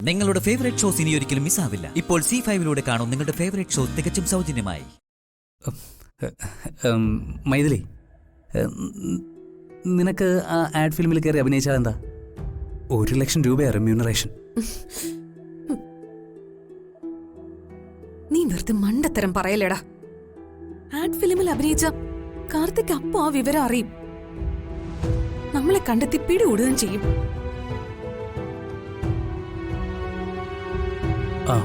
നിങ്ങളുടെ favourite shows ഇനി ഒരിക്കലും മിസ്സാവില്ല. ഇപ്പോൾ C5 കാണും നിങ്ങളുടെ ഫേവറേറ്റ് ഷോ തികച്ചും സൗജന്യമായി. മൈഥിലി, നിനക്ക് ആ ആഡ് ഫിലിമിൽ കയറി അഭിനയിച്ചാൽ എന്താ? 1,00,000 രൂപയാണ് റെമ്യൂണറേഷൻ. നീ വെറുതെ മണ്ടത്തരം പറയലേടാ. ആഡ് ഫിലിമിൽ അഭിനയിച്ച കാർത്തിക് അപ്പോ ആ വിവരം അറിയും. നമ്മളെ കണ്ടെത്തി പിടികൂടുകയും ചെയ്യും. ആ,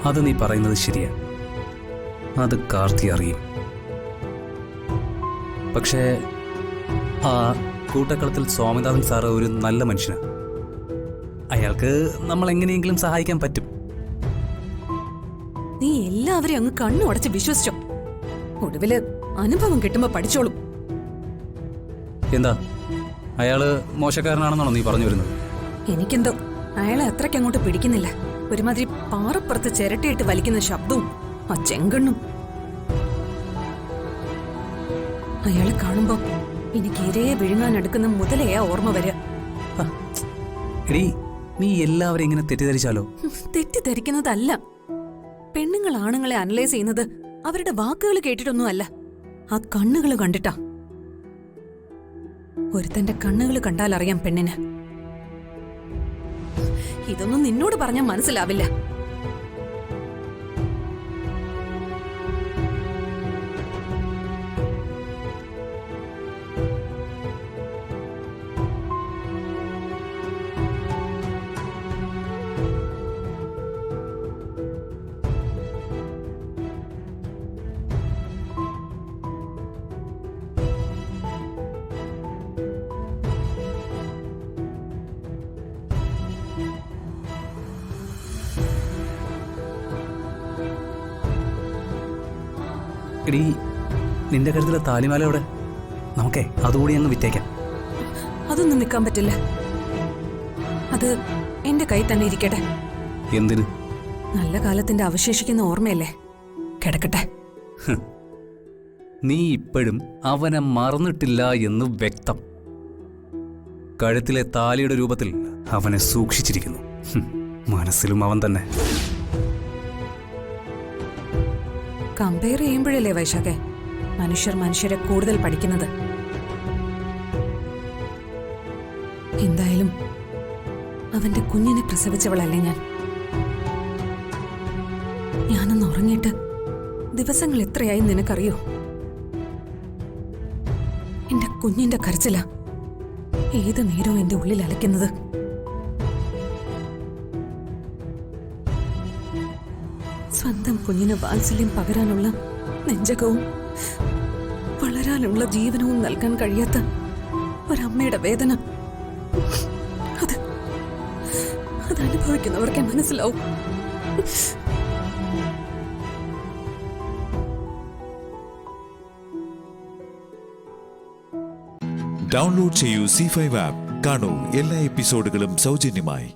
അത് നീ പറയുന്നത് ശരിയാ. അത് കാർത്തി അറിയും. പക്ഷേ ആ കൂട്ടക്കളത്തിൽ സ്വാമിനാഥൻ സാറ് ഒരു നല്ല മനുഷ്യനാണ്. അയാൾക്ക് നമ്മൾ എങ്ങനെയെങ്കിലും സഹായിക്കാൻ പറ്റും. നീ എല്ലാവരെയും അങ്ങ് കണ്ണു അടച്ച് വിശ്വസിച്ചോ. ഒടുവില് അനുഭവം കിട്ടുമ്പോ പഠിച്ചോളും. എന്താ, അയാള് മോശക്കാരനാണെന്നാണോ നീ പറഞ്ഞു വരുന്നത്? എനിക്കെന്തോ അയാളെ അത്രയ്ക്ക് അങ്ങോട്ട് പിടിക്കുന്നില്ല. ഒരുമാതിരി പാറപ്പുറത്ത് ചിരട്ടിയിട്ട് വലിക്കുന്ന ശബ്ദവും ആ ചെങ്കണ്ണും. അയാളെ കാണുമ്പോ എനിക്ക് ഇരയെ വിഴുങ്ങാനെടുക്കുന്ന മുതലയാ ഓർമ്മ വരിക. എടീ, നീ എല്ലാവരെയും ഇങ്ങനെ തെറ്റിദ്ധരിച്ചാലോ? തെറ്റിദ്ധരിക്കുന്നതല്ല. പെണ്ണുങ്ങൾ ആണുങ്ങളെ അനലൈസ് ചെയ്യുന്നത് അവരുടെ വാക്കുകൾ കേട്ടിട്ടൊന്നും അല്ല, ആ കണ്ണുകൾ കണ്ടിട്ടാ. ഒരുത്തന്റെ കണ്ണുകൾ കണ്ടാൽ അറിയാം പെണ്ണിന്. ഇതൊന്നും നിന്നോട് പറഞ്ഞാൽ മനസ്സിലാവില്ല. എടീ, നിന്റെ കഴുത്തിലെ താലിമാല എവിടെ? നമുക്കേ അതുകൂടി അങ്ങ് വിറ്റേക്കാം. അതൊന്നും വിൽക്കാൻ പറ്റില്ല. അത് എന്റെ കൈ തന്നെ ഇരിക്കട്ടെ. എന്തിന്? നല്ല കാലത്തിന്റെ അവശേഷിക്കുന്ന ഓർമ്മയല്ലേ, കിടക്കട്ടെ. നീ ഇപ്പോഴും അവനെ മറന്നിട്ടില്ല എന്ന് വ്യക്തം. കഴുത്തിലെ താലിയുടെ രൂപത്തിൽ അവനെ സൂക്ഷിച്ചിരിക്കുന്നു. മനസ്സിലും അവൻ തന്നെ. കമ്പയർ ചെയ്യുമ്പോഴല്ലേ വൈശാഖെ മനുഷ്യർ മനുഷ്യരെ കൂടുതൽ പഠിക്കുന്നത്. എന്തായാലും അവന്റെ കുഞ്ഞിനെ പ്രസവിച്ചവളല്ലേ ഞാൻ. ഞാനൊന്ന് ഉറങ്ങിയിട്ട് ദിവസങ്ങൾ എത്രയായി നിനക്കറിയോ? എന്റെ കുഞ്ഞിന്റെ കരച്ചില ഏത് നേരവും എന്റെ ഉള്ളിൽ അലയ്ക്കുന്നത്. സ്വന്തം കുഞ്ഞിന് വാത്സല്യം പകരാനുള്ള നെഞ്ചകവും വളരാനുള്ള ജീവനവും നൽകാൻ കഴിയാത്ത ഒരമ്മയുടെ വേദന അത് അനുഭവിക്കുന്നവർക്കേ മനസ്സിലാവും. ഡൗൺലോഡ് ചെയ്യൂ C5 ആപ്പ്. കാണൂ എല്ലാ എപ്പിസോഡുകളും സൗജന്യമായി.